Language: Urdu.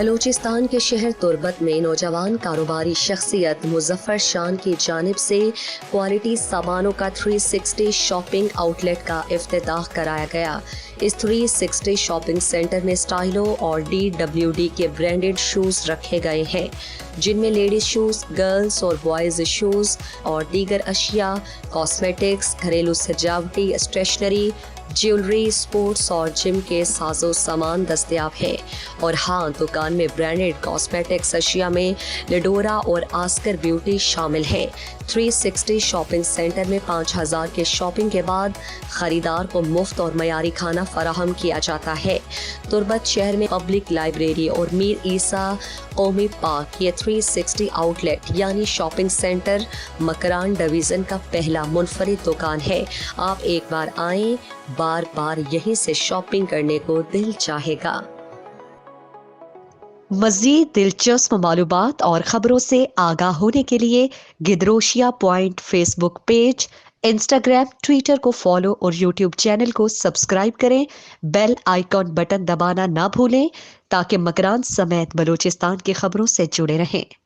بلوچستان کے شہر تربت میں نوجوان کاروباری شخصیت مظفر شان کی جانب سے کوالٹی سامانوں کا 360 شاپنگ آؤٹ لیٹ کا افتتاح کرایا گیا۔ اس 360 شاپنگ سینٹر میں اسٹائلو اور DWD کے برانڈڈ شوز رکھے گئے ہیں، جن میں لیڈیز شوز، گرلز اور بوائز شوز اور دیگر اشیاء، کاسمیٹکس، گھریلو سجاوٹی اسٹیشنری، جیولری، سپورٹس اور جم کے ساز و سامان دستیاب ہے۔ اور ہاں، دکان میں برانڈڈ کاسمیٹکس اشیاء میں لیڈورا اور آسکر بیوٹی شامل ہے۔ 360 شاپنگ سینٹر میں 5000 کے شاپنگ کے بعد خریدار کو مفت اور معیاری کھانا فراہم کیا جاتا ہے۔ تربت شہر میں پبلک لائبریری اور میر عیسیٰ قومی پارک یہ 360 آؤٹ لیٹ یعنی شاپنگ سینٹر مکران ڈویژن کا پہلا منفرد دکان ہے۔ آپ ایک بار آئیں، بار بار یہیں سے شاپنگ کرنے کو دل چاہے گا۔ مزید دلچسپ معلومات اور خبروں سے آگاہ ہونے کے لیے گدروشیا point Facebook page, Instagram, Twitter کو فالو اور یوٹیوب چینل کو سبسکرائب کریں۔ بیل آئیکن بٹن دبانا نہ بھولیں تاکہ مکران سمیت بلوچستان کی خبروں سے جڑے رہیں۔